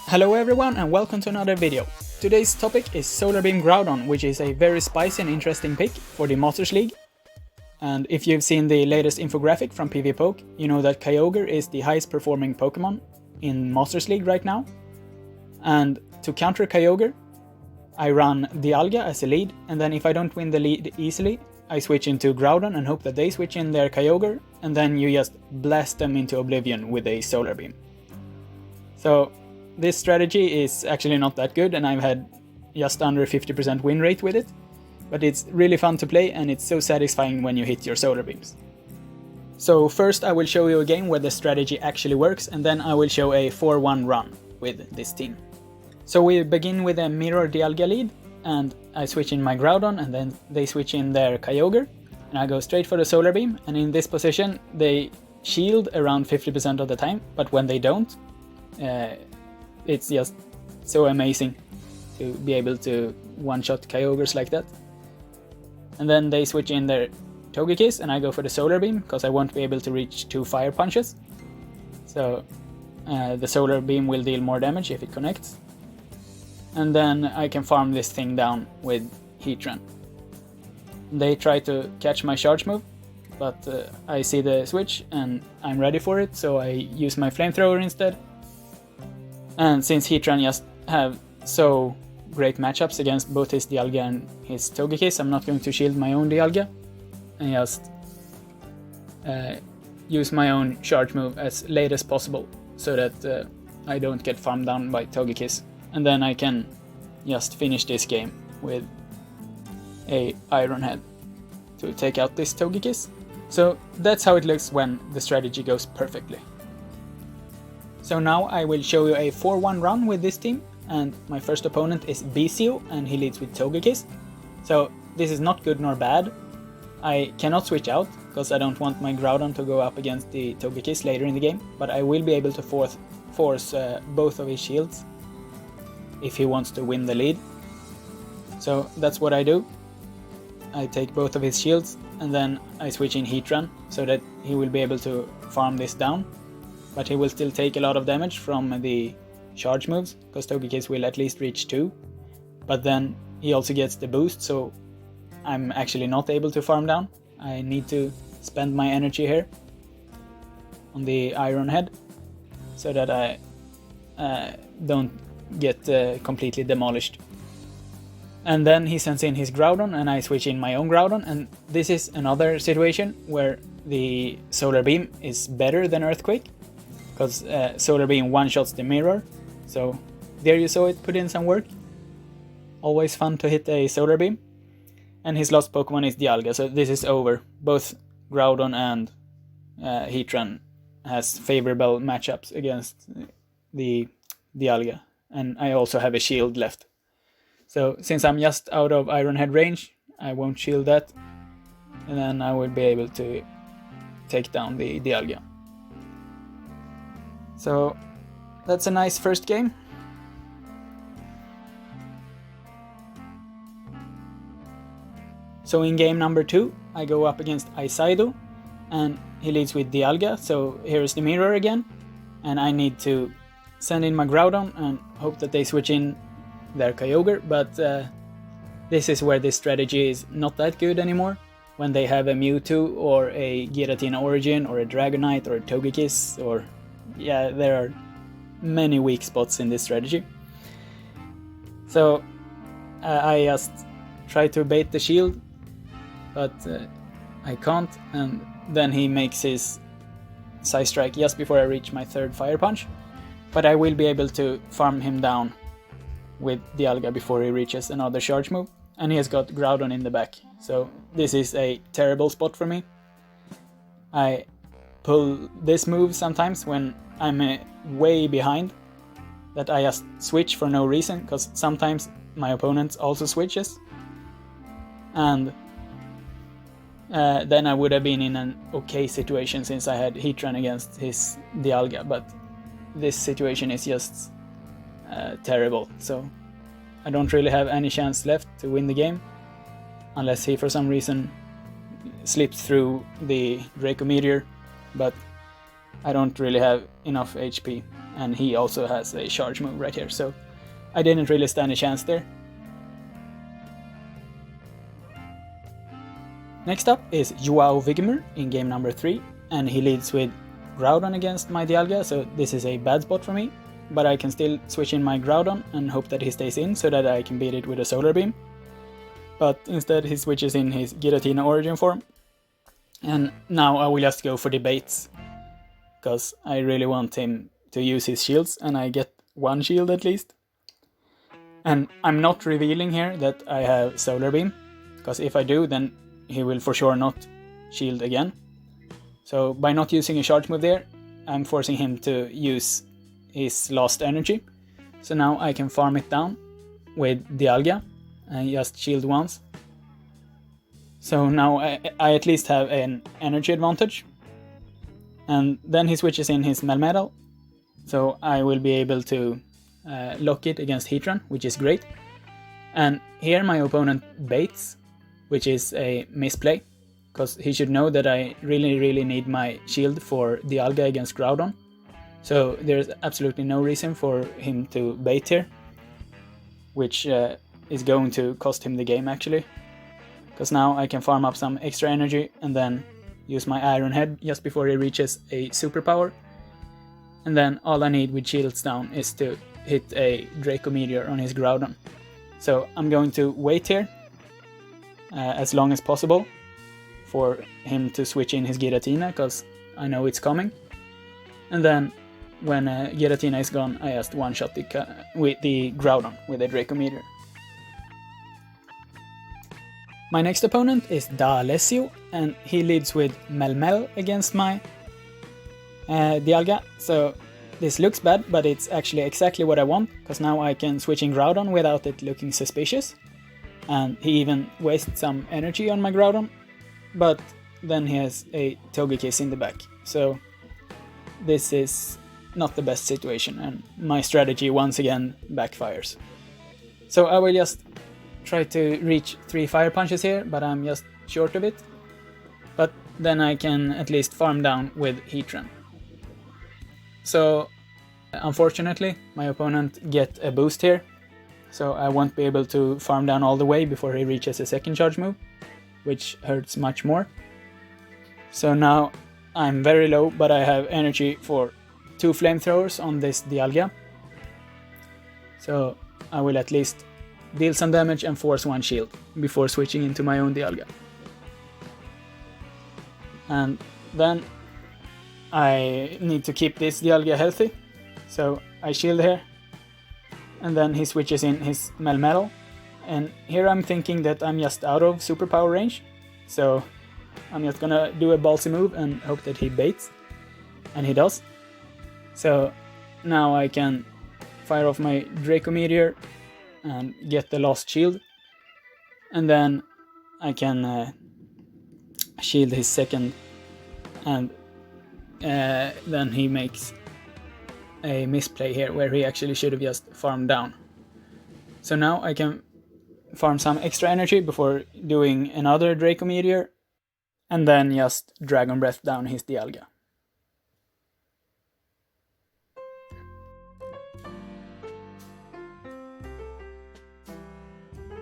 Hello everyone and welcome to another video. Today's topic is Solar Beam Groudon, which is a very spicy and interesting pick for the Masters League. And if you've seen the latest infographic from PvPoke, you know that Kyogre is the highest performing Pokemon in Masters League right now. And to counter Kyogre, I run Dialga as a lead, and then if I don't win the lead easily, I switch into Groudon and hope that they switch in their Kyogre, and then you just blast them into oblivion with a Solar Beam. So this strategy is actually not that good, and I've had just under 50% win rate with it, but it's really fun to play and it's so satisfying when you hit your Solar Beams. So first I will show you a game where the strategy actually works, and then I will show a 4-1 run with this team. So we begin with a Mirror Dialga lead, and I switch in my Groudon, and then they switch in their Kyogre, and I go straight for the Solar Beam, and in this position they shield around 50% of the time, but when they don't, it's just so amazing to be able to one-shot Kyogres like that. And then they switch in their Togekiss, and I go for the Solar Beam, because I won't be able to reach 2 Fire Punches. So the Solar Beam will deal more damage if it connects. And then I can farm this thing down with Heatran. They try to catch my charge move, but I see the switch and I'm ready for it, so I use my Flamethrower instead. And since Heatran just have so great matchups against both his Dialga and his Togekiss, I'm not going to shield my own Dialga and just use my own charge move as late as possible so that I don't get farmed down by Togekiss. And then I can just finish this game with a Iron Head to take out this Togekiss. So that's how it looks when the strategy goes perfectly. So now I will show you a 4-1 run with this team, and my first opponent is Biseo, and he leads with Togekiss. So this is not good nor bad. I cannot switch out, because I don't want my Groudon to go up against the Togekiss later in the game, but I will be able to force both of his shields if he wants to win the lead. So that's what I do. I take both of his shields, and then I switch in Heatran, so that he will be able to farm this down. But he will still take a lot of damage from the charge moves, because Togekiss will at least reach 2. But then he also gets the boost, so I'm actually not able to farm down. I need to spend my energy here on the Iron Head, so that I don't get completely demolished. And then he sends in his Groudon, and I switch in my own Groudon, and this is another situation where the Solar Beam is better than Earthquake, because Solar Beam one-shots the mirror. So there you saw it put in some work. Always fun to hit a Solar Beam. And his last Pokemon is Dialga, so this is over. Both Groudon and Heatran has favorable matchups against the Dialga. And I also have a shield left. So since I'm just out of Iron Head range, I won't shield that. And then I will be able to take down the Dialga. So that's a nice first game. So in game number 2, I go up against Aisaido, and he leads with Dialga, so here's the mirror again, and I need to send in my Groudon and hope that they switch in their Kyogre, but this is where this strategy is not that good anymore, when they have a Mewtwo or a Giratina Origin or a Dragonite or a Togekiss, or yeah, there are many weak spots in this strategy. So I just try to bait the shield, but I can't, and then he makes his Psy Strike just before I reach my 3rd Fire Punch. But I will be able to farm him down with Dialga before he reaches another charge move, and he has got Groudon in the back, so this is a terrible spot for me. I pull this move sometimes when I'm way behind, that I just switch for no reason, because sometimes my opponent also switches, and then I would have been in an okay situation since I had Heatran against his Dialga, but this situation is just terrible, so I don't really have any chance left to win the game, unless he for some reason slips through the Draco Meteor, but I don't really have enough HP, and he also has a charge move right here, so I didn't really stand a chance there. Next up is Joao Vigmer in game number 3, and he leads with Groudon against my Dialga, so this is a bad spot for me, but I can still switch in my Groudon and hope that he stays in so that I can beat it with a Solar Beam. But instead he switches in his Giratina Origin form, and now I will just go for the baits, because I really want him to use his shields, and I get one shield at least. And I'm not revealing here that I have Solar Beam, because if I do, then he will for sure not shield again. So by not using a charge move there, I'm forcing him to use his lost energy. So now I can farm it down with Dialga and just shield once. So now I at least have an energy advantage. And then he switches in his Melmetal, so I will be able to lock it against Heatran, which is great. And here my opponent baits, which is a misplay, because he should know that I really need my shield for Dialga against Groudon. So there's absolutely no reason for him to bait here, which is going to cost him the game actually. Because now I can farm up some extra energy and then use my Iron Head just before he reaches a superpower. And then all I need with shields down is to hit a Draco Meteor on his Groudon. So I'm going to wait here as long as possible for him to switch in his Giratina, because I know it's coming. And then when Giratina is gone, I just one-shot with the Groudon with a Draco Meteor. My next opponent is D'Alessio, and he leads with Melmel against my Dialga. So this looks bad, but it's actually exactly what I want, because now I can switch in Groudon without it looking suspicious. And he even wastes some energy on my Groudon, but then he has a Togekiss in the back. So this is not the best situation, and my strategy once again backfires. So I will just try to reach 3 Fire Punches here, but I'm just short of it. But then I can at least farm down with Heatran. So unfortunately my opponent get a boost here, so I won't be able to farm down all the way before he reaches a second charge move, which hurts much more. So now I'm very low, but I have energy for 2 flamethrowers on this Dialga. So I will at least deal some damage and force 1 shield before switching into my own Dialga. And then I need to keep this Dialga healthy, so I shield here. And then he switches in his Melmetal, and here I'm thinking that I'm just out of superpower range, so I'm just gonna do a ballsy move and hope that he baits, and he does. So now I can fire off my Draco Meteor and get the lost shield, and then I can shield his second, and then he makes a misplay here where he actually should have just farmed down. So now I can farm some extra energy before doing another Draco Meteor, and then just Dragon Breath down his Dialga.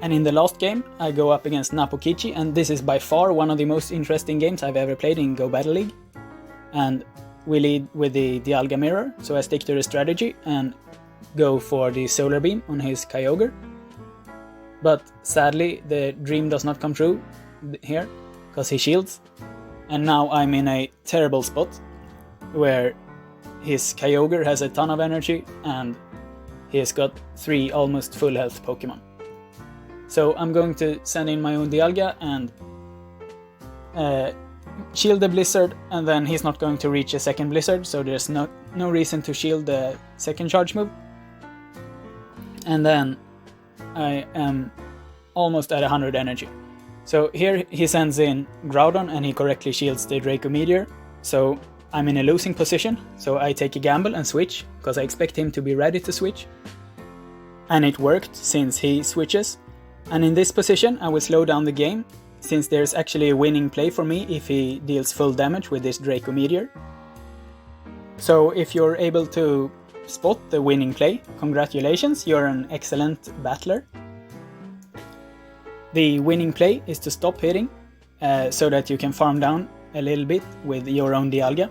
And in the last game I go up against Napokichi, and this is by far one of the most interesting games I've ever played in Go Battle League. And we lead with the Dialga Mirror, so I stick to the strategy and go for the Solar Beam on his Kyogre. But sadly the dream does not come true here, because he shields. And now I'm in a terrible spot where his Kyogre has a ton of energy and he has got 3 almost full health Pokemon. So I'm going to send in my own Dialga and shield the Blizzard, and then he's not going to reach a second Blizzard, so there's no reason to shield the second charge move. And then I am almost at 100 energy. So here he sends in Groudon and he correctly shields the Draco Meteor, so I'm in a losing position, so I take a gamble and switch, because I expect him to be ready to switch. And it worked, since he switches. And in this position I will slow down the game, since there's actually a winning play for me if he deals full damage with this Draco Meteor. So if you're able to spot the winning play. Congratulations, you're an excellent battler. The winning play is to stop hitting, so that you can farm down a little bit with your own Dialga.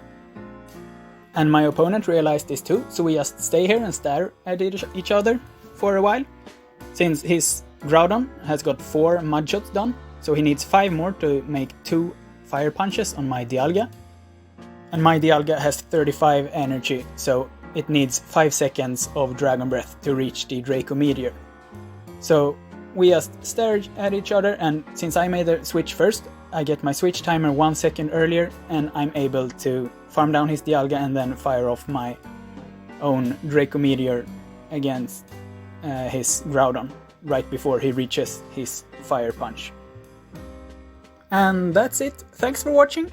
And my opponent realized this too, so we just stay here and stare at each other for a while. Since his Groudon has got 4 mud shots done, so he needs 5 more to make 2 fire punches on my Dialga. And my Dialga has 35 energy, so it needs 5 seconds of Dragon Breath to reach the Draco Meteor. So we just stare at each other, and since I made the switch first, I get my switch timer 1 second earlier, and I'm able to farm down his Dialga and then fire off my own Draco Meteor against his Groudon right before he reaches his fire punch. And that's it. Thanks for watching.